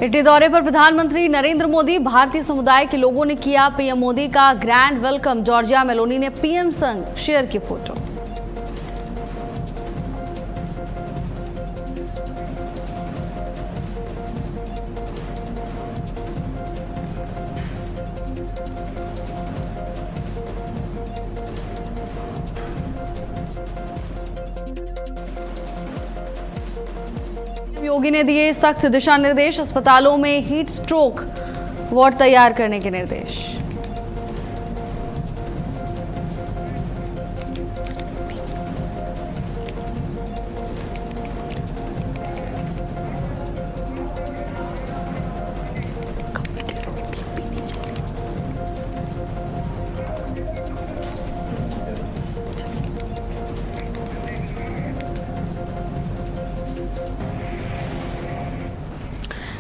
Italy दौरे पर प्रधानमंत्री नरेंद्र मोदी, भारतीय समुदाय के लोगों ने किया पीएम मोदी का ग्रैंड वेलकम। जॉर्जिया मेलोनी ने पीएम संग शेयर की फोटो। योगी ने दिए सख्त दिशा निर्देश, अस्पतालों में हीट स्ट्रोक वार्ड तैयार करने के निर्देश।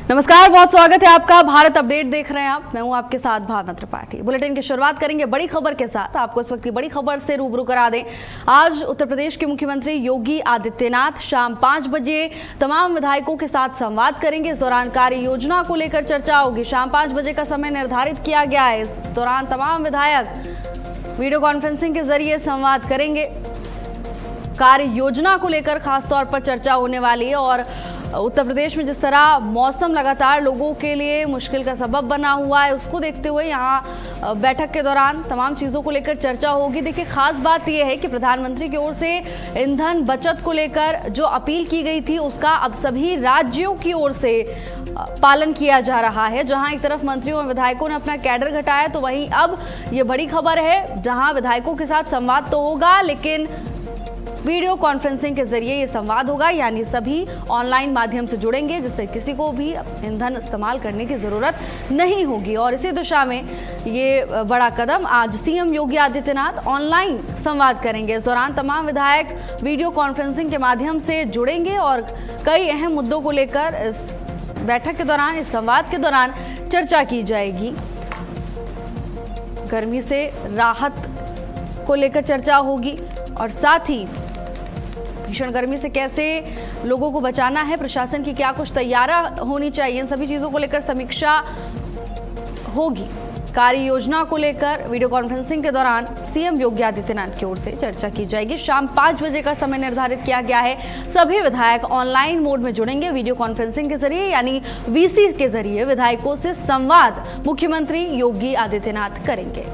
नमस्कार, बहुत स्वागत है आपका। भारत अपडेट देख रहे हैं आप। मैं हूं आपके साथ भावना त्रिपाठी। बुलेटिन की शुरुआत करेंगे बड़ी खबर के साथ। आपको इस वक्त की बड़ी खबर से रूबरू करा दें। आज उत्तर प्रदेश के मुख्यमंत्री योगी आदित्यनाथ शाम 5 बजे तमाम विधायकों के साथ संवाद करेंगे। इस दौरान कार्य योजना को लेकर चर्चा होगी। शाम 5 बजे का समय निर्धारित किया गया है। इस दौरान तमाम विधायक वीडियो कॉन्फ्रेंसिंग के जरिए संवाद करेंगे। कार्य योजना को लेकर खासतौर पर चर्चा होने वाली है और उत्तर प्रदेश में जिस तरह मौसम लगातार लोगों के लिए मुश्किल का सबब बना हुआ है, उसको देखते हुए यहाँ बैठक के दौरान तमाम चीज़ों को लेकर चर्चा होगी। देखिए, खास बात यह है कि प्रधानमंत्री की ओर से ईंधन बचत को लेकर जो अपील की गई थी, उसका अब सभी राज्यों की ओर से पालन किया जा रहा है। जहां एक तरफ मंत्रियों और विधायकों ने अपना कैडर घटाया, तो वहीं अब ये बड़ी खबर है, जहां विधायकों के साथ संवाद तो होगा, लेकिन वीडियो कॉन्फ्रेंसिंग के जरिए ये संवाद होगा। यानी सभी ऑनलाइन माध्यम से जुड़ेंगे, जिससे किसी को भी ईंधन इस्तेमाल करने की जरूरत नहीं होगी। और इसी दिशा में ये बड़ा कदम आज सीएम योगी आदित्यनाथ ऑनलाइन संवाद करेंगे। इस दौरान तमाम विधायक वीडियो कॉन्फ्रेंसिंग के माध्यम से जुड़ेंगे और कई अहम मुद्दों को लेकर इस बैठक के दौरान, इस संवाद के दौरान चर्चा की जाएगी। गर्मी से राहत को लेकर चर्चा होगी और साथ ही भीषण गर्मी से कैसे लोगों को बचाना है, प्रशासन की क्या कुछ तैयारियां होनी चाहिए, इन सभी चीजों को लेकर समीक्षा होगी। कार्य योजना को लेकर वीडियो कॉन्फ्रेंसिंग के दौरान सीएम योगी आदित्यनाथ की ओर से चर्चा की जाएगी। शाम 5 बजे का समय निर्धारित किया गया है। सभी विधायक ऑनलाइन मोड में जुड़ेंगे वीडियो कॉन्फ्रेंसिंग के जरिए, यानी वीसी के जरिए विधायकों से संवाद मुख्यमंत्री योगी आदित्यनाथ करेंगे।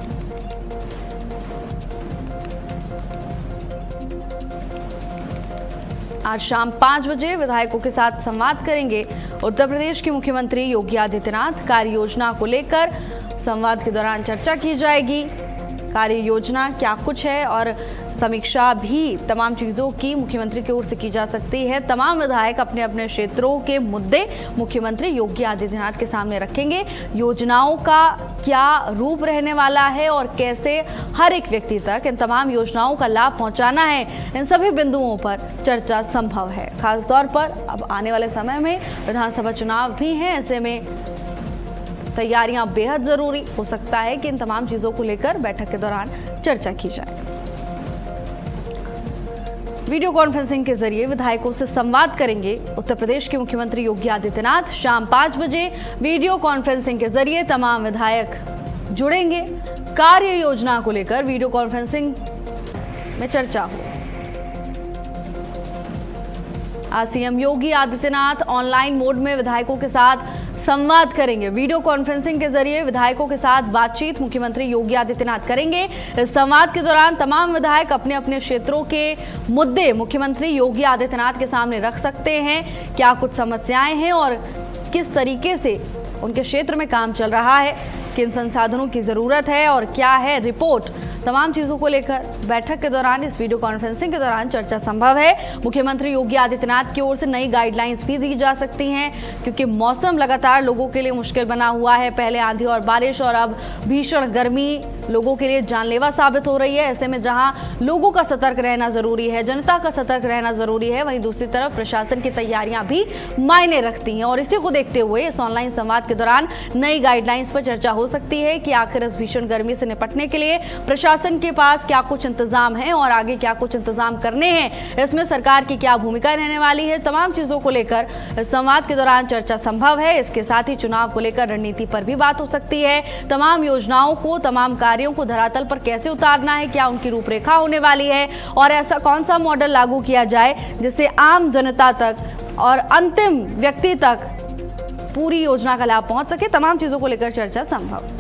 आज शाम 5 बजे विधायकों के साथ संवाद करेंगे उत्तर प्रदेश के मुख्यमंत्री योगी आदित्यनाथ। कार्य योजना को लेकर संवाद के दौरान चर्चा की जाएगी। कार्य योजना क्या कुछ है और समीक्षा भी तमाम चीज़ों की मुख्यमंत्री की ओर से की जा सकती है। तमाम विधायक अपने अपने क्षेत्रों के मुद्दे मुख्यमंत्री योगी आदित्यनाथ के सामने रखेंगे। योजनाओं का क्या रूप रहने वाला है और कैसे हर एक व्यक्ति तक इन तमाम योजनाओं का लाभ पहुंचाना है, इन सभी बिंदुओं पर चर्चा संभव है। खासतौर पर अब आने वाले समय में विधानसभा चुनाव भी हैं, ऐसे में तैयारियां बेहद जरूरी हो सकता है कि इन तमाम चीजों को लेकर बैठक के दौरान चर्चा की जाए। वीडियो कॉन्फ्रेंसिंग के जरिए विधायकों से संवाद करेंगे उत्तर प्रदेश के मुख्यमंत्री योगी आदित्यनाथ। शाम 5 बजे वीडियो कॉन्फ्रेंसिंग के जरिए तमाम विधायक जुड़ेंगे। कार्य योजना को लेकर वीडियो कॉन्फ्रेंसिंग में चर्चा हो। आज CM Yogi Adityanath online mode में विधायकों के साथ संवाद करेंगे। वीडियो कॉन्फ्रेंसिंग के जरिए विधायकों के साथ बातचीत मुख्यमंत्री योगी आदित्यनाथ करेंगे। इस संवाद के दौरान तमाम विधायक अपने अपने क्षेत्रों के मुद्दे मुख्यमंत्री योगी आदित्यनाथ के सामने रख सकते हैं। क्या कुछ समस्याएं हैं और किस तरीके से उनके क्षेत्र में काम चल रहा है, किन संसाधनों की जरूरत है और क्या है रिपोर्ट, तमाम चीजों को लेकर बैठक के दौरान, इस वीडियो कॉन्फ्रेंसिंग के दौरान चर्चा संभव है। मुख्यमंत्री योगी आदित्यनाथ की ओर से नई गाइडलाइंस भी दी जा सकती हैं, क्योंकि मौसम लगातार लोगों के लिए मुश्किल बना हुआ है। पहले आंधी और बारिश और अब भीषण गर्मी लोगों के लिए जानलेवा साबित हो रही है। ऐसे में जहां लोगों का सतर्क रहना जरूरी है, जनता का सतर्क रहना जरूरी है, वहीं दूसरी तरफ प्रशासन की तैयारियां भी मायने रखती हैं। और इसी को देखते हुए इस ऑनलाइन संवाद के दौरान नई गाइडलाइंस पर चर्चा हो सकती है कि आखिर इस भीषण गर्मी से निपटने के लिए प्रशासन प्रशासन के पास क्या कुछ इंतजाम है और आगे क्या कुछ इंतजाम करने हैं, इसमें सरकार की क्या भूमिका रहने वाली है, तमाम चीजों को लेकर इस संवाद के दौरान चर्चा संभव है। इसके साथ ही चुनाव को लेकर रणनीति पर भी बात हो सकती है। तमाम योजनाओं को, तमाम कार्यों को धरातल पर कैसे उतारना है, क्या उनकी रूपरेखा होने वाली है और ऐसा कौन सा मॉडल लागू किया जाए जिससे आम जनता तक और अंतिम व्यक्ति तक पूरी योजना का लाभ पहुंच सके। तमाम चीजों को लेकर चर्चा संभव।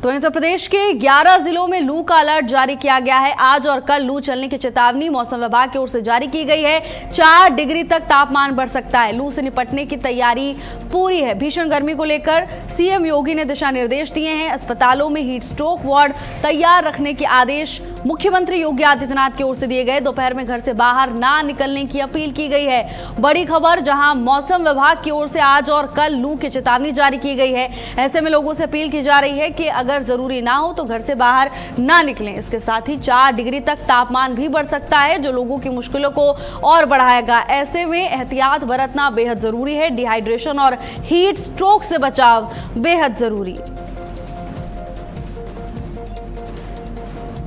तो उत्तर प्रदेश के 11 जिलों में लू का अलर्ट जारी किया गया है। आज और कल लू चलने की चेतावनी मौसम विभाग की ओर से जारी की गई है। 4 डिग्री तक तापमान बढ़ सकता है। लू से निपटने की तैयारी पूरी है। भीषण गर्मी को लेकर सीएम योगी ने दिशा निर्देश दिए हैं। अस्पतालों में हीट स्ट्रोक वार्ड तैयार रखने के आदेश मुख्यमंत्री योगी आदित्यनाथ की ओर से दिए गए। दोपहर में घर से बाहर ना निकलने की अपील की गई है। बड़ी खबर, जहां मौसम विभाग की ओर से आज और कल लू की चेतावनी जारी की गई है। ऐसे में लोगों से अपील की जा रही है कि अगर जरूरी ना हो तो घर से बाहर ना निकलें। इसके साथ ही 4 डिग्री तक तापमान भी बढ़ सकता है, जो लोगों की मुश्किलों को और बढ़ाएगा। ऐसे में एहतियात बरतना बेहद जरूरी है। डिहाइड्रेशन और हीट स्ट्रोक से बचाव बेहद जरूरी।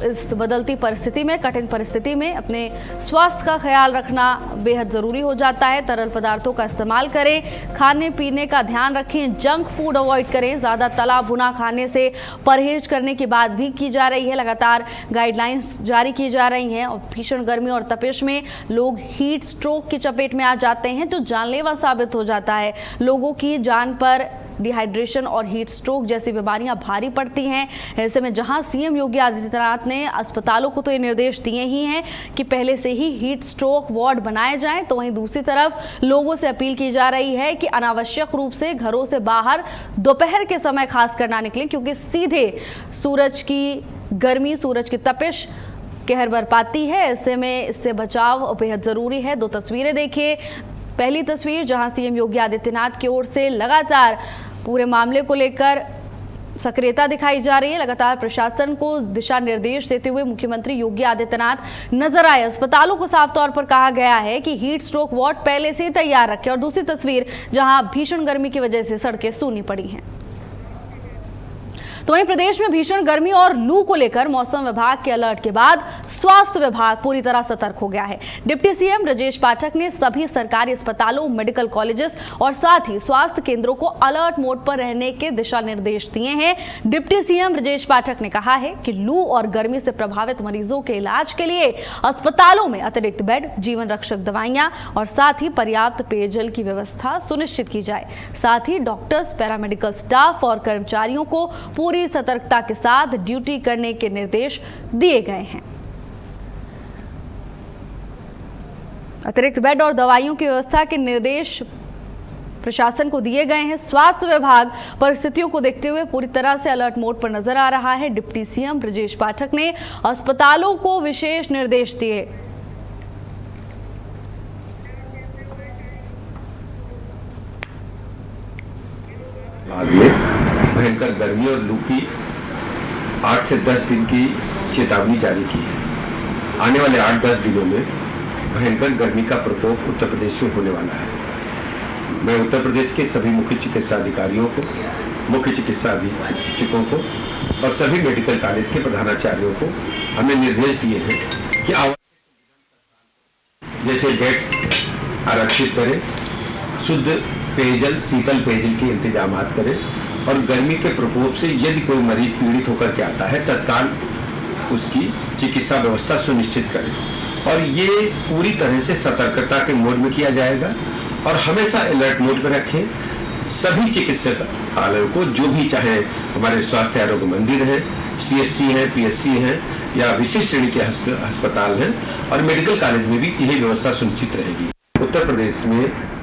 इस बदलती परिस्थिति में, कठिन परिस्थिति में अपने स्वास्थ्य का ख्याल रखना बेहद जरूरी हो जाता है। तरल पदार्थों का इस्तेमाल करें, खाने पीने का ध्यान रखें, जंक फूड अवॉइड करें। ज़्यादा तला भुना खाने से परहेज करने की बात भी की जा रही है। लगातार गाइडलाइंस जारी की जा रही हैं और भीषण गर्मी और तपिश में लोग हीट स्ट्रोक की चपेट में आ जाते हैं, जो जानलेवा साबित हो जाता है। लोगों की जान पर डिहाइड्रेशन और हीट स्ट्रोक जैसी बीमारियां भारी पड़ती हैं। ऐसे में जहां सीएम योगी आदित्यनाथ ने अस्पतालों को तो ये निर्देश दिए ही हैं कि पहले से ही हीट स्ट्रोक वार्ड बनाए जाएं, तो वहीं दूसरी तरफ लोगों से अपील की जा रही है कि अनावश्यक रूप से घरों से बाहर दोपहर के समय खासकर ना निकलें, क्योंकि सीधे सूरज की गर्मी, सूरज की तपिश कहर बरपाती है। ऐसे में इससे बचाव बेहद जरूरी है। 2 तस्वीरें देखिए। पहली तस्वीर, जहां सीएम योगी आदित्यनाथ की ओर से लगातार पूरे मामले को लेकर सक्रियता दिखाई जा रही है। लगातार प्रशासन को दिशा निर्देश देते हुए मुख्यमंत्री योगी आदित्यनाथ नजर आए। अस्पतालों को साफ तौर पर कहा गया है कि हीट स्ट्रोक वार्ड पहले से ही तैयार रखें। और दूसरी तस्वीर, जहां भीषण गर्मी की वजह से सड़कें सूनी पड़ी हैं। तो वहीं प्रदेश में भीषण गर्मी और लू को लेकर मौसम विभाग के अलर्ट के बाद स्वास्थ्य विभाग पूरी तरह सतर्क हो गया है। डिप्टी सीएम ब्रजेश पाठक ने सभी सरकारी अस्पतालों, मेडिकल कॉलेजेस और साथ ही स्वास्थ्य केंद्रों को अलर्ट मोड पर रहने के दिशा निर्देश दिए हैं। डिप्टी सीएम ब्रजेश पाठक ने कहा है कि लू और गर्मी से प्रभावित मरीजों के इलाज के लिए अस्पतालों में अतिरिक्त बेड, जीवन रक्षक दवाइयां और साथ ही पर्याप्त पेयजल की व्यवस्था सुनिश्चित की जाए। साथ ही डॉक्टर्स, पैरामेडिकल स्टाफ और कर्मचारियों को पूरी सतर्कता के साथ ड्यूटी करने के निर्देश दिए गए हैं। अतिरिक्त बेड और दवाइयों की व्यवस्था के निर्देश प्रशासन को दिए गए हैं। स्वास्थ्य विभाग परिस्थितियों को देखते हुए पूरी तरह से अलर्ट मोड पर नजर आ रहा है। डिप्टी सीएम ब्रजेश पाठक ने अस्पतालों को विशेष निर्देश दिए। भयंकर गर्मी और लू की 8 से 10 दिन की चेतावनी जारी की है। आने वाले 8-10 दिनों में भयंकर गर्मी का प्रकोप उत्तर प्रदेश में होने वाला है। मैं उत्तर प्रदेश के सभी मुख्य चिकित्सा अधिकारियों को, मुख्य चिकित्सा अधीक्षकों को और सभी मेडिकल कॉलेज के प्रधानाचार्यों को हमें निर्देश दिए हैं कि जैसे बेड्स आरक्षित करें, शुद्ध पेयजल, शीतल पेयजल के इंतजाम करें और गर्मी के प्रकोप से यदि कोई मरीज पीड़ित होकर के आता है, तत्काल उसकी चिकित्सा व्यवस्था सुनिश्चित करें। और ये पूरी तरह से सतर्कता के मोड में किया जाएगा और हमेशा अलर्ट मोड पर रखें। सभी चिकित्सालयों को, जो भी चाहे हमारे स्वास्थ्य आरोग्य मंदिर है, CHC है, PSC है या विशिष्ट श्रेणी के अस्पताल हैं और मेडिकल कॉलेज में भी यही व्यवस्था सुनिश्चित रहेगी। उत्तर प्रदेश में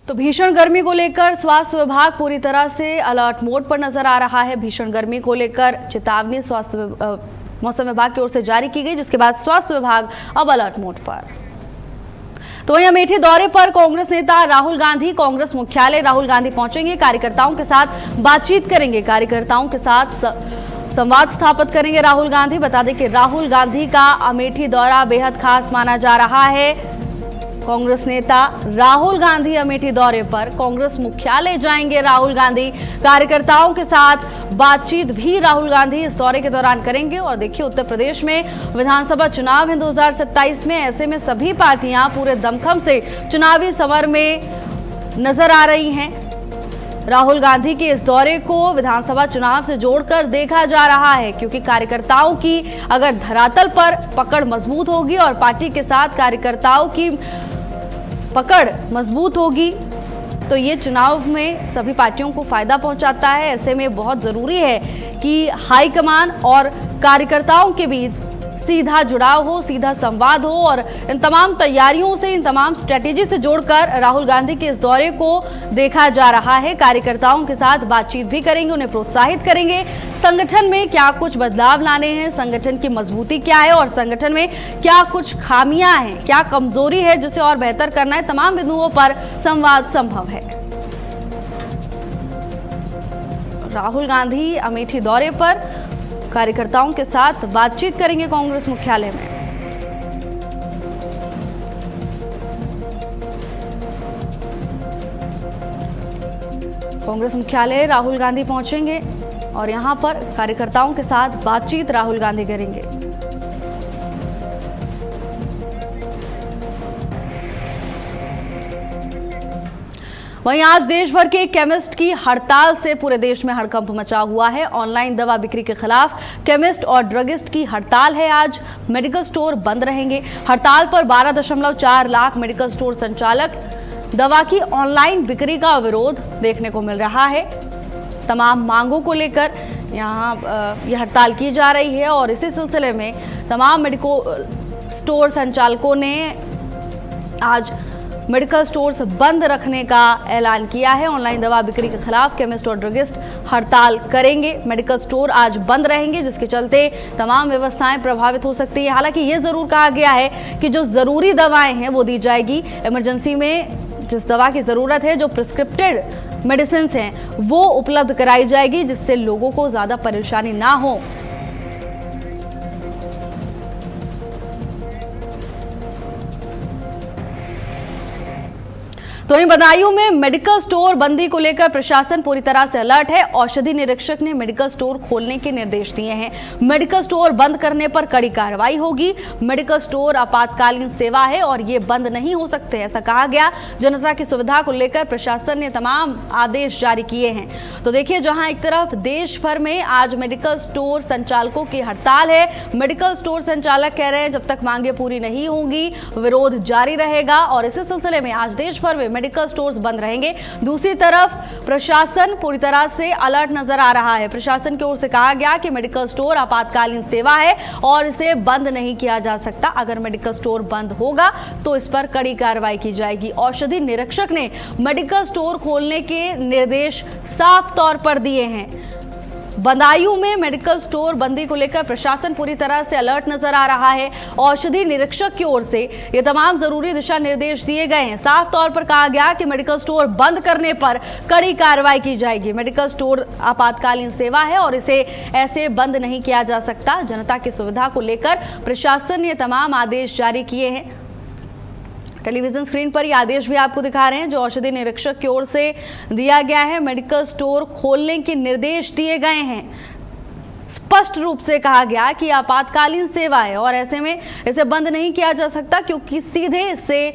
तो भीषण गर्मी को लेकर स्वास्थ्य विभाग पूरी तरह से अलर्ट मोड पर नजर आ रहा है। भीषण गर्मी को लेकर चेतावनी मौसम विभाग की ओर से जारी की गई, जिसके बाद स्वास्थ्य विभाग अब अलर्ट मोड पर। तो वहीं अमेठी दौरे पर कांग्रेस नेता राहुल गांधी कांग्रेस मुख्यालय राहुल गांधी पहुंचेंगे। कार्यकर्ताओं के साथ बातचीत करेंगे, कार्यकर्ताओं के साथ संवाद स्थापित करेंगे राहुल गांधी। बता दें कि राहुल गांधी का अमेठी दौरा बेहद खास माना जा रहा है। कांग्रेस नेता राहुल गांधी अमेठी दौरे पर। कांग्रेस मुख्यालय जाएंगे राहुल गांधी। कार्यकर्ताओं के साथ बातचीत भी राहुल गांधी इस दौरे के दौरान करेंगे। और देखिए, उत्तर प्रदेश में विधानसभा चुनाव है 2027 में। ऐसे में सभी पार्टियां पूरे दमखम से चुनावी समर में नजर आ रही हैं। राहुल गांधी के इस दौरे को विधानसभा चुनाव से जोड़कर देखा जा रहा है, क्योंकि कार्यकर्ताओं की अगर धरातल पर पकड़ मजबूत होगी और पार्टी के साथ कार्यकर्ताओं की पकड़ मजबूत होगी तो ये चुनाव में सभी पार्टियों को फायदा पहुंचाता है। ऐसे में बहुत जरूरी है कि हाईकमान और कार्यकर्ताओं के बीच सीधा जुड़ाव हो, सीधा संवाद हो। और इन तमाम तैयारियों से, इन तमाम स्ट्रेटेजी से जोड़कर राहुल गांधी के इस दौरे को देखा जा रहा है। कार्यकर्ताओं के साथ बातचीत भी करेंगे, उन्हें प्रोत्साहित करेंगे। संगठन में क्या कुछ बदलाव लाने हैं, संगठन की मजबूती क्या है और संगठन में क्या कुछ खामियां हैं, क्या कमजोरी है जिसे और बेहतर करना है, तमाम बिंदुओं पर संवाद संभव है। राहुल गांधी अमेठी दौरे पर कार्यकर्ताओं के साथ बातचीत करेंगे कांग्रेस मुख्यालय में। कांग्रेस मुख्यालय राहुल गांधी पहुंचेंगे और यहां पर कार्यकर्ताओं के साथ बातचीत राहुल गांधी करेंगे। वहीं आज देश भर के केमिस्ट की हड़ताल से पूरे देश में हड़कंप मचा हुआ है। ऑनलाइन दवा बिक्री के खिलाफ केमिस्ट और ड्रगिस्ट की हड़ताल है। आज मेडिकल स्टोर बंद रहेंगे। हड़ताल पर 12.4 लाख मेडिकल स्टोर संचालक। दवा की ऑनलाइन बिक्री का विरोध देखने को मिल रहा है। तमाम मांगों को लेकर यहाँ यह हड़ताल की जा रही है और इसी सिलसिले में तमाम मेडिकल स्टोर संचालकों ने आज मेडिकल स्टोर्स बंद रखने का ऐलान किया है। ऑनलाइन दवा बिक्री के खिलाफ केमिस्ट और ड्रगिस्ट हड़ताल करेंगे। मेडिकल स्टोर आज बंद रहेंगे, जिसके चलते तमाम व्यवस्थाएं प्रभावित हो सकती है। हालांकि ये जरूर कहा गया है कि जो जरूरी दवाएं हैं वो दी जाएगी। इमरजेंसी में जिस दवा की जरूरत है, जो प्रिस्क्रिप्टेड मेडिसिन हैं, वो उपलब्ध कराई जाएगी, जिससे लोगों को ज्यादा परेशानी ना हो। तो इन बदायूं में मेडिकल स्टोर बंदी को लेकर प्रशासन पूरी तरह से अलर्ट है। औषधि निरीक्षक ने मेडिकल स्टोर खोलने के निर्देश दिए हैं। मेडिकल स्टोर बंद करने पर कड़ी कार्रवाई होगी। मेडिकल स्टोर आपातकालीन सेवा है और ये बंद नहीं हो सकते, ऐसा कहा गया। जनता की सुविधा को लेकर प्रशासन ने तमाम आदेश जारी किए हैं। तो देखिए, जहां एक तरफ देश भर में आज मेडिकल स्टोर संचालकों की हड़ताल है। मेडिकल स्टोर संचालक कह रहे हैं जब तक मांगे पूरी नहीं होंगी विरोध जारी रहेगा और इसी सिलसिले में आज देश भर में मेडिकल स्टोर्स बंद रहेंगे। दूसरी तरफ प्रशासन पूरी तरह से अलर्ट नजर आ रहा है। प्रशासन की ओर से कहा गया कि मेडिकल स्टोर आपातकालीन सेवा है और इसे बंद नहीं किया जा सकता। अगर मेडिकल स्टोर बंद होगा तो इस पर कड़ी कार्रवाई की जाएगी। औषधि निरीक्षक ने मेडिकल स्टोर खोलने के निर्देश साफ तौर पर दिए हैं। बदायूं में मेडिकल स्टोर बंदी को लेकर प्रशासन पूरी तरह से अलर्ट नजर आ रहा है। औषधि निरीक्षक की ओर से ये तमाम जरूरी दिशा निर्देश दिए गए हैं। साफ तौर पर कहा गया कि मेडिकल स्टोर बंद करने पर कड़ी कार्रवाई की जाएगी। मेडिकल स्टोर आपातकालीन सेवा है और इसे ऐसे बंद नहीं किया जा सकता। जनता की सुविधा को लेकर प्रशासन ने तमाम आदेश जारी किए हैं। टेलीविजन स्क्रीन पर ये आदेश भी आपको दिखा रहे हैं जो औषधि निरीक्षक की ओर से दिया गया है। मेडिकल स्टोर खोलने के निर्देश दिए गए हैं। स्पष्ट रूप से कहा गया कि आपातकालीन सेवा है और ऐसे में इसे बंद नहीं किया जा सकता, क्योंकि सीधे इससे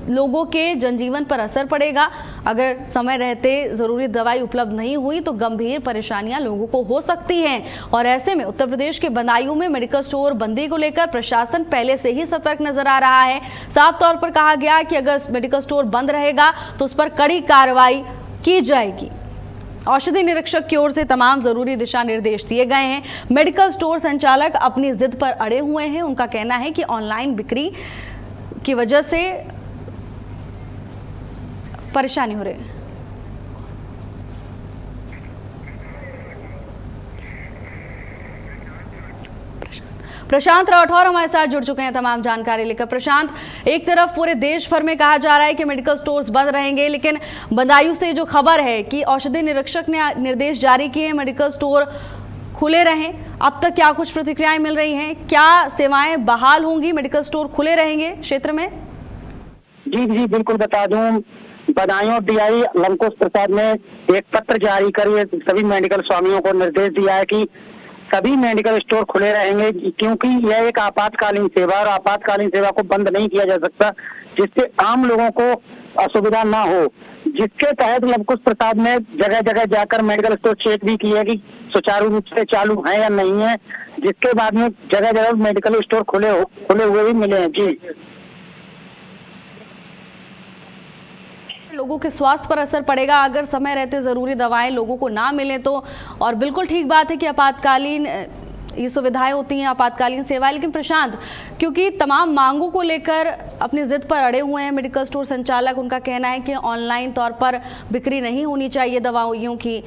लोगों के जनजीवन पर असर पड़ेगा। अगर समय रहते जरूरी दवाई उपलब्ध नहीं हुई तो गंभीर परेशानियां लोगों को हो सकती हैं और ऐसे में उत्तर प्रदेश के बदायूं में मेडिकल स्टोर बंदी को लेकर प्रशासन पहले से ही सतर्क नजर आ रहा है। साफ तौर पर कहा गया कि अगर मेडिकल स्टोर बंद रहेगा तो उस पर कड़ी कार्रवाई की जाएगी। औषधि निरीक्षक की ओर से तमाम जरूरी दिशा निर्देश दिए गए हैं। मेडिकल स्टोर संचालक अपनी जिद पर अड़े हुए हैं। उनका कहना है कि ऑनलाइन बिक्री की वजह से परेशानी हो रही है। प्रशांत राठौर हमारे साथ जुड़ चुके हैं तमाम जानकारी लेकर। प्रशांत, एक तरफ पूरे देश भर में कहा जा रहा है कि मेडिकल स्टोर्स बंद रहेंगे, लेकिन बदायूं से जो खबर है कि औषधि निरीक्षक ने निर्देश जारी किए मेडिकल स्टोर खुले रहें, अब तक क्या कुछ प्रतिक्रियाएं मिल रही हैं? क्या सेवाएं बहाल होंगी? मेडिकल स्टोर खुले रहेंगे क्षेत्र में? जी जी बिल्कुल बता दूं, बदायूं डीआई लंकुश प्रसाद ने एक पत्र जारी कर ये सभी मेडिकल स्वामियों को निर्देश दिया है कि सभी मेडिकल स्टोर खुले रहेंगे, क्योंकि यह एक आपातकालीन सेवा और आपातकालीन सेवा को बंद नहीं किया जा सकता जिससे आम लोगों को असुविधा ना हो। जिसके तहत लंकुश प्रसाद ने जगह जगह जाकर मेडिकल स्टोर चेक भी किया कि सुचारू रूप से चालू है या नहीं है, जिसके बाद में जगह जगह मेडिकल स्टोर खुले हुए भी मिले हैं। जी, लोगों के स्वास्थ्य पर असर पड़ेगा अगर समय रहते जरूरी दवाएं लोगों को ना मिले तो। और बिल्कुल ठीक बात है कि आपातकालीन ये सुविधाएं होती हैं, आपातकालीन सेवाएं, लेकिन प्रशांत, क्योंकि तमाम मांगों को लेकर अपनी जिद पर अड़े हुए हैं मेडिकल स्टोर संचालक, उनका कहना है कि ऑनलाइन तौर पर बिक्री नहीं होनी चाहिए दवाइयों की।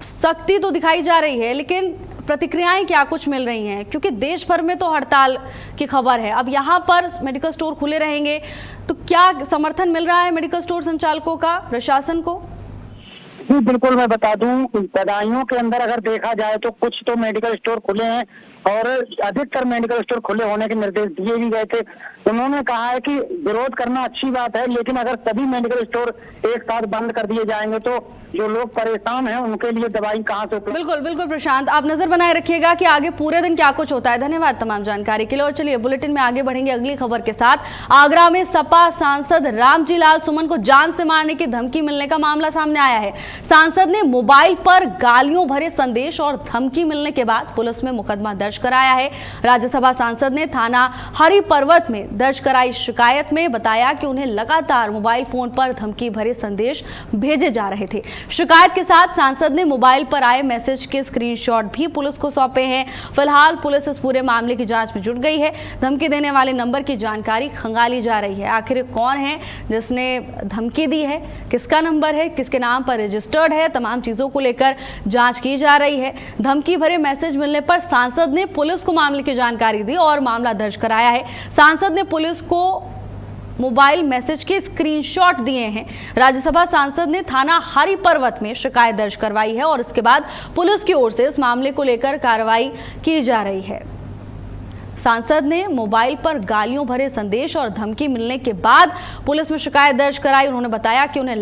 सख्ती तो दिखाई जा रही है, लेकिन प्रतिक्रियाएं क्या कुछ मिल रही हैं? क्योंकि देश भर में तो हड़ताल की खबर है, अब यहाँ पर मेडिकल स्टोर खुले रहेंगे तो क्या समर्थन मिल रहा है मेडिकल स्टोर संचालकों का प्रशासन को? जी बिल्कुल, मैं बता दूं, बदायूं के अंदर अगर देखा जाए तो कुछ तो मेडिकल स्टोर खुले हैं और अधिकतर मेडिकल स्टोर खुले होने के निर्देश दिए भी गए थे। उन्होंने कहा है कि विरोध करना अच्छी बात है, लेकिन अगर सभी मेडिकल स्टोर एक साथ बंद कर दिए जाएंगे तो जो लोग परेशान हैं उनके लिए दवाई कहाँ से उपलब्ध। बिल्कुल बिल्कुल प्रशांत, आप नजर बनाए रखिएगा कि आगे पूरे दिन क्या कुछ होता है। धन्यवाद तमाम जानकारी के लिए। और चलिए बुलेटिन में आगे बढ़ेंगे अगली खबर के साथ। आगरा में सपा सांसद रामजी लाल सुमन को जान से मारने की धमकी मिलने का मामला सामने आया है। सांसद ने मोबाइल पर गालियों भरे संदेश और धमकी मिलने के बाद पुलिस में मुकदमा दर्ज कराया है। राज्यसभा सांसद ने थाना हरि पर्वत में दर्ज कराई शिकायत में बताया कि उन्हें लगातार मोबाइल फोन पर धमकी भरे संदेश भेजे जा रहे थे। शिकायत के साथ सांसद ने मोबाइल पर आए मैसेज के स्क्रीनशॉट भी पुलिस को सौंपे हैं। फिलहाल पुलिस इस पूरे मामले की जांच में जुट गई है। धमकी देने वाले नंबर की जानकारी खंगाली जा रही है। आखिर कौन है जिसने धमकी दी है, किसका नंबर है, किसके नाम पर रजिस्टर्ड है, तमाम चीजों को लेकर जांच की जा रही है। धमकी भरे मैसेज मिलने पर सांसद ने पुलिस को मामले की जानकारी दी और मामला दर्ज कराया है। सांसद ने पुलिस को मोबाइल मैसेज के स्क्रीनशॉट दिए हैं। राज्यसभा सांसद ने थाना हरि पर्वत में शिकायत दर्ज करवाई है और इसके बाद पुलिस की ओर से इस मामले को लेकर कार्रवाई की जा रही है। सांसद ने मोबाइल पर गालियों भरे संदेश और धमकी मिलने के बाद पुलिस में शिकायत दर्ज कराई। उन्होंने बताया कि उन्हें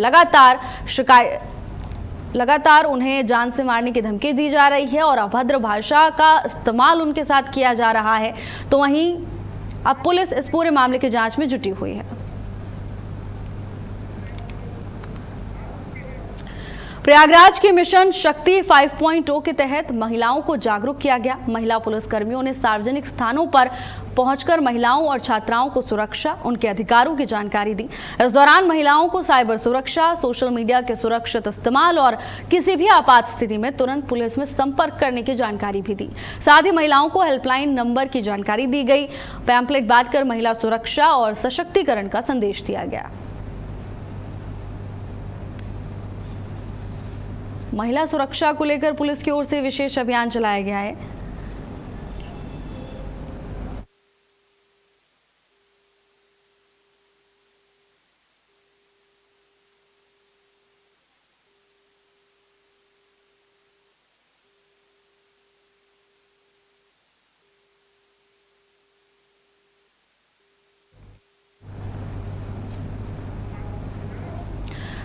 लगातार उन्हें जान से मारने की धमकी दी जा रही है और अभद्र भाषा का इस्तेमाल उनके साथ किया जा रहा है। तो वहीं अब पुलिस इस पूरे मामले की जांच में जुटी हुई है। प्रयागराज के मिशन शक्ति 5.0 के तहत महिलाओं को जागरूक किया गया। महिला पुलिसकर्मियों ने सार्वजनिक स्थानों पर पहुंचकर महिलाओं और छात्राओं को सुरक्षा, उनके अधिकारों की जानकारी दी। इस दौरान महिलाओं को साइबर सुरक्षा, सोशल मीडिया के सुरक्षित इस्तेमाल और किसी भी आपात स्थिति में तुरंत पुलिस में संपर्क करने की जानकारी भी दी। साथ ही महिलाओं को हेल्पलाइन नंबर की जानकारी दी गई। पैम्पलेट बांटकर महिला सुरक्षा और सशक्तिकरण का संदेश दिया गया। महिला सुरक्षा को लेकर पुलिस की ओर से विशेष अभियान चलाया गया है।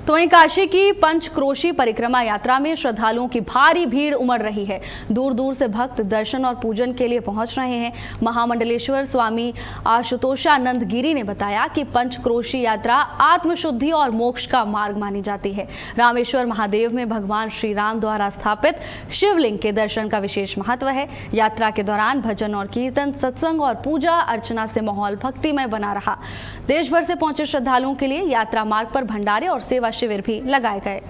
तो वहीं काशी की पंचक्रोशी परिक्रमा यात्रा में श्रद्धालुओं की भारी भीड़ उमड़ रही है। दूर दूर से भक्त दर्शन और पूजन के लिए पहुंच रहे हैं। महामंडलेश्वर स्वामी आशुतोषानंद गिरी ने बताया कि पंचक्रोशी यात्रा आत्मशुद्धि और मोक्ष का मार्ग मानी जाती है। रामेश्वर महादेव में भगवान श्री राम द्वारा स्थापित शिवलिंग के दर्शन का विशेष महत्व है। यात्रा के दौरान भजन और कीर्तन, सत्संग और पूजा अर्चना से माहौल भक्तिमय बना रहा। देश भर से पहुंचे श्रद्धालुओं के लिए यात्रा मार्ग पर भंडारे और सेवा शिविर भी लगाए गए।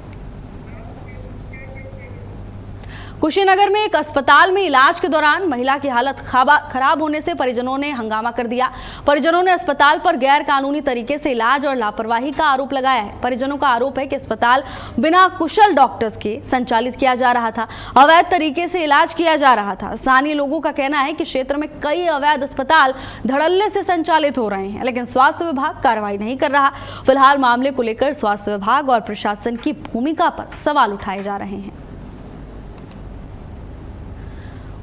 कुशीनगर में एक अस्पताल में इलाज के दौरान महिला की हालत खराब होने से परिजनों ने हंगामा कर दिया। परिजनों ने अस्पताल पर गैर कानूनी तरीके से इलाज और लापरवाही का आरोप लगाया है। परिजनों का आरोप है कि अस्पताल बिना कुशल डॉक्टर्स के संचालित किया जा रहा था, अवैध तरीके से इलाज किया जा रहा था। स्थानीय लोगों का कहना है कि क्षेत्र में कई अवैध अस्पताल धड़ल्ले से संचालित हो रहे हैं, लेकिन स्वास्थ्य विभाग कार्रवाई नहीं कर रहा। फिलहाल मामले को लेकर स्वास्थ्य विभाग और प्रशासन की भूमिका पर सवाल उठाए जा रहे हैं।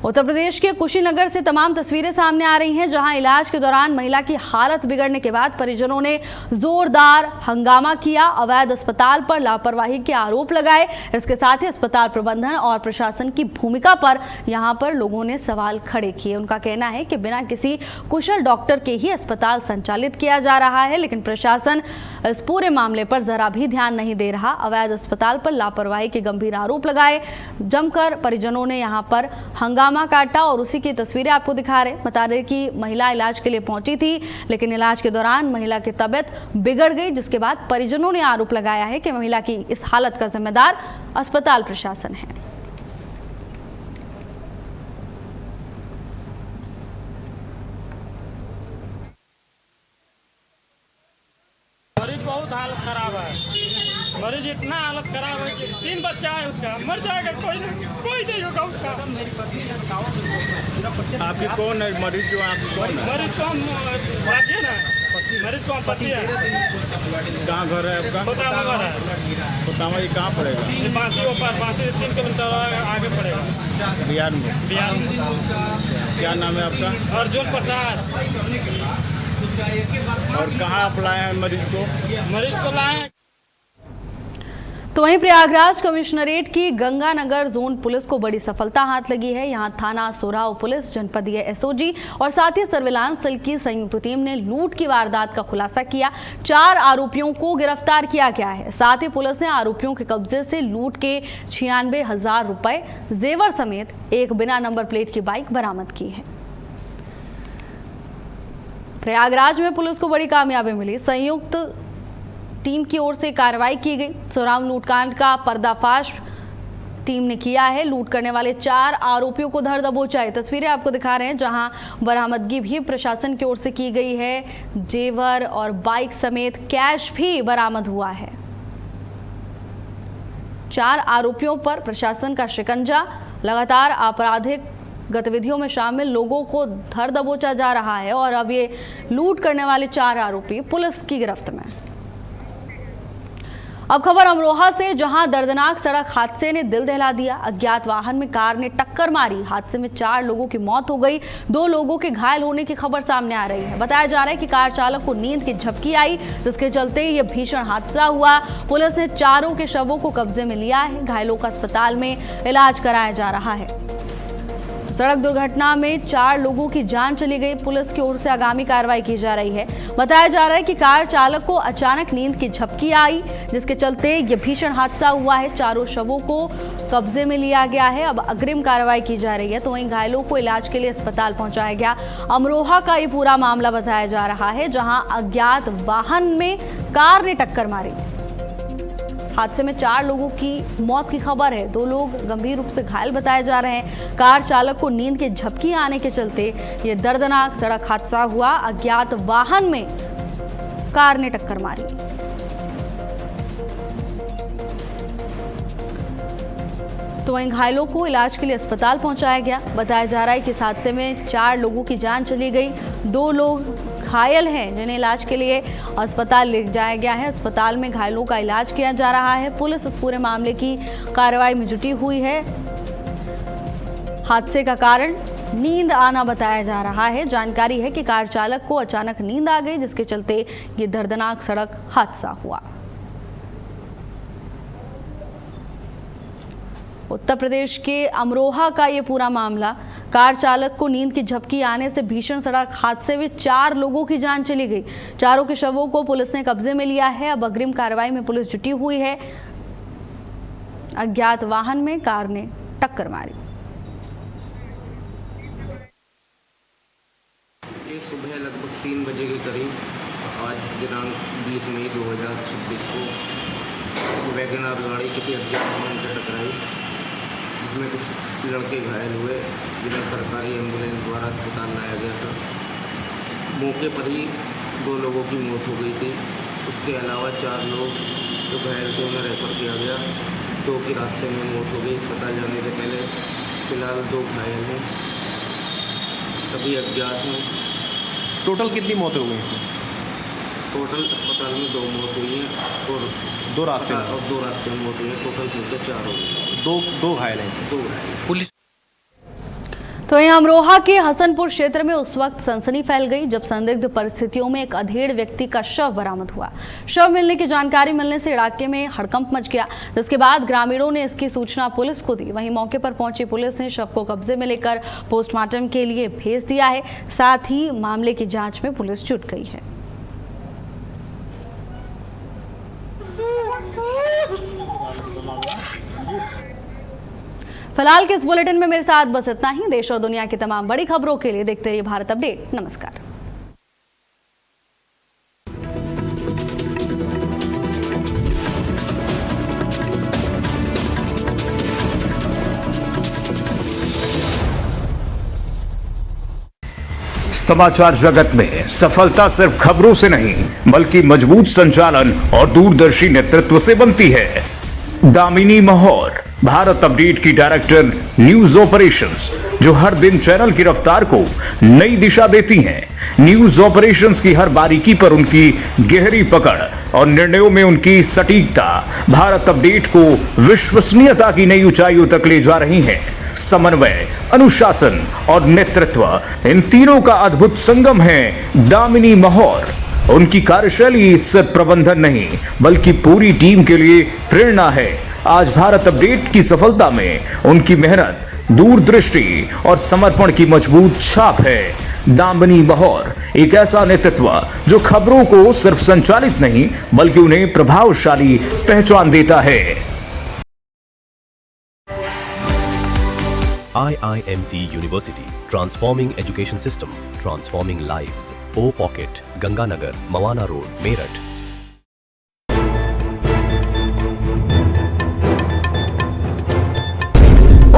उत्तर प्रदेश के कुशीनगर से तमाम तस्वीरें सामने आ रही हैं, जहां इलाज के दौरान महिला की हालत बिगड़ने के बाद परिजनों ने जोरदार हंगामा किया, अवैध अस्पताल पर लापरवाही के आरोप लगाए। इसके साथ ही अस्पताल प्रबंधन और प्रशासन की भूमिका पर यहां पर लोगों ने सवाल खड़े किए। उनका कहना है कि बिना किसी कुशल डॉक्टर के ही अस्पताल संचालित किया जा रहा है, लेकिन प्रशासन इस पूरे मामले पर जरा भी ध्यान नहीं दे रहा। अवैध अस्पताल पर लापरवाही के गंभीर आरोप लगाए, जमकर परिजनों ने यहां पर हंगामा काटा और उसी की तस्वीरें आपको दिखा रहे। बता दें कि महिला इलाज के लिए पहुंची थी, लेकिन इलाज के दौरान महिला की तबीयत बिगड़ गई, जिसके बाद परिजनों ने आरोप लगाया है कि महिला की इस हालत का जिम्मेदार अस्पताल प्रशासन है। मरीज बहुत हालत खराब है, मरीज इतना हालत खराब है कि 3 बच्चा है उसका, मर जाएगा, कोई नहीं होगा उसका। आपकी कौन है मरीज? जो आपकी कौन है? मरीज को हम बात है ना, मरीज को हम पति है। कहाँ घर है आपका? खोतामा घर है। खोतामा ये कहाँ पड़ेगा? बांसी ऊपर, बांसी 3 किलोमीटर आगे पड़ेगा, बिहार में। बिहार में। क्या नाम है आपका? अर्जुन प्रसाद। और कहाँ आप लाए हैं मरीज को? मरीज को लाए। तो वहीं प्रयागराज कमिश्नरेट की गंगानगर जोन पुलिस को बड़ी सफलता हाथ लगी है। यहां थाना सोराव पुलिस, जनपदीय एसओजी और साथ ही सर्विलांस सेल की संयुक्त टीम ने लूट की वारदात का खुलासा किया। 4 आरोपियों को गिरफ्तार किया गया है। साथ ही पुलिस ने आरोपियों के कब्जे से लूट के 96,000 रुपए, जेवर समेत एक बिना नंबर प्लेट की बाइक बरामद की है। प्रयागराज में पुलिस को बड़ी कामयाबी मिली। संयुक्त टीम की ओर से कार्रवाई की गई। सोराव लूटकांड का पर्दाफाश टीम ने किया है। लूट करने वाले 4 आरोपियों को धर दबोचा है। तस्वीरें आपको दिखा रहे हैं, जहां बरामदगी भी प्रशासन की ओर से की गई है। जेवर और बाइक समेत कैश भी बरामद हुआ है। 4 आरोपियों पर प्रशासन का शिकंजा। लगातार आपराधिक गतिविधियों में शामिल लोगों को धर दबोचा जा रहा है और अब ये लूट करने वाले 4 आरोपी पुलिस की गिरफ्त में। अब खबर अमरोहा से, जहां दर्दनाक सड़क हादसे ने दिल दहला दिया। अज्ञात वाहन में कार ने टक्कर मारी। हादसे में 4 लोगों की मौत हो गई, 2 लोगों के घायल होने की खबर सामने आ रही है। बताया जा रहा है कि कार चालक को नींद की झपकी आई, जिसके चलते ये भीषण हादसा हुआ। पुलिस ने 4 के शवों को कब्जे में लिया है। घायलों का अस्पताल में इलाज कराया जा रहा है। सड़क दुर्घटना में 4 लोगों की जान चली गई। पुलिस की ओर से आगामी कार्रवाई की जा रही है। बताया जा रहा है कि कार चालक को अचानक नींद की झपकी आई, जिसके चलते ये भीषण हादसा हुआ है। 4 शवों को कब्जे में लिया गया है। अब अग्रिम कार्रवाई की जा रही है। तो वहीं घायलों को इलाज के लिए अस्पताल पहुंचाया गया। अमरोहा का ये पूरा मामला बताया जा रहा है, जहां अज्ञात वाहन में कार ने टक्कर मारी। हादसे में 4 लोगों की मौत की खबर है। 2 लोग गंभीर रूप से घायल बताए जा रहे हैं। कार चालक को नींद की झपकी आने के चलते ये दर्दनाक सड़क हादसा हुआ। अज्ञात वाहन में कार ने टक्कर मारी। तो वहीं घायलों को इलाज के लिए अस्पताल पहुंचाया गया। बताया जा रहा है कि इस हादसे में 4 लोगों की जान चली गई, 2 लोग घायल हैं, जिन्हें इलाज के लिए अस्पताल ले जाया गया है। अस्पताल में घायलों का इलाज किया जा रहा है। पुलिस इस पूरे मामले की कार्रवाई में जुटी हुई है। हादसे का कारण नींद आना बताया जा रहा है। जानकारी है कि कार चालक को अचानक नींद आ गई, जिसके चलते ये दर्दनाक सड़क हादसा हुआ। उत्तर प्रदेश के अमरोहा का ये पूरा मामला। कार चालक को नींद की झपकी आने से भीषण सड़क हादसे में 4 लोगों की जान चली गई। 4 के शवों को पुलिस ने कब्जे में लिया है। अब अग्रिम कार्रवाई में पुलिस जुटी हुई है। अज्ञात वाहन में कार ने टक्कर मारी। ये सुबह लगभग 3 बजे के करीब आज दिनांक 20 मई 2026 को वैगनआर गाड़ी किसी अज्ञात वाहन से टकराई, जिसमें कुछ लड़के घायल हुए, जिन्हें सरकारी एम्बुलेंस द्वारा अस्पताल लाया गया था। मौके पर ही 2 लोगों की मौत हो गई थी। उसके अलावा 4 लोग जो घायल थे उन्हें रेफर किया गया। 2 की रास्ते में मौत हो गई अस्पताल जाने से पहले। फिलहाल 2 घायल हैं, सभी अज्ञात हैं। टोटल कितनी मौतें हो गई इसमें? टोटल अस्पताल में 2 मौत हुई हैं और 2 रास्ते में और 2 रास्ते में मौत हुई है। टोटल संख्या 4 हो गई। 2 घायल हैं। 2 घायल। पुलिस तो यहाँ अमरोहा के हसनपुर क्षेत्र में उस वक्त सनसनी फैल गई जब संदिग्ध परिस्थितियों में एक अधेड़ व्यक्ति का शव बरामद हुआ। शव मिलने की जानकारी मिलने से इलाके में हड़कंप मच गया, जिसके बाद ग्रामीणों ने इसकी सूचना पुलिस को दी। वहीं मौके पर पहुंची पुलिस ने शव को कब्जे में लेकर पोस्टमार्टम के लिए भेज दिया है। साथ ही मामले की जांच में पुलिस जुट गई है। फिलहाल के इस बुलेटिन में मेरे साथ बस इतना ही। देश और दुनिया की तमाम बड़ी खबरों के लिए देखते रहिए भारत अपडेट। नमस्कार। समाचार जगत में सफलता सिर्फ खबरों से नहीं बल्कि मजबूत संचालन और दूरदर्शी नेतृत्व से बनती है। दामिनी महौर भारत अपडेट की डायरेक्टर न्यूज ऑपरेशंस, जो हर दिन चैनल की रफ्तार को नई दिशा देती हैं। न्यूज ऑपरेशंस की हर बारीकी पर उनकी गहरी पकड़ और निर्णयों में उनकी सटीकता भारत अपडेट को विश्वसनीयता की नई ऊंचाइयों तक ले जा रही हैं। समन्वय, अनुशासन और नेतृत्व, इन तीनों का अद्भुत संगम है दामिनी महौर। उनकी कार्यशैली सिर्फ प्रबंधन नहीं बल्कि पूरी टीम के लिए प्रेरणा है। आज भारत अपडेट की सफलता में उनकी मेहनत, दूरदृष्टि और समर्पण की मजबूत छाप है। दामिनी महौर एक ऐसा नेतृत्व जो खबरों को सिर्फ संचालित नहीं बल्कि उन्हें प्रभावशाली पहचान देता है। IIMT University, transforming education system, transforming lives. O Pocket, Ganganagar, Mawana Road, Meerut.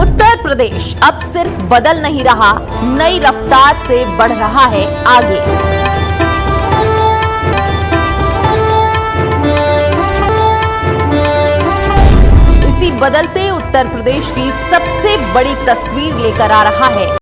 Uttar Pradesh अब सिर्फ बदल नहीं रहा, नई रफ्तार से बढ़ रहा है आगे। इसी बदलते उत्तर प्रदेश की सबसे बड़ी तस्वीर लेकर आ रहा है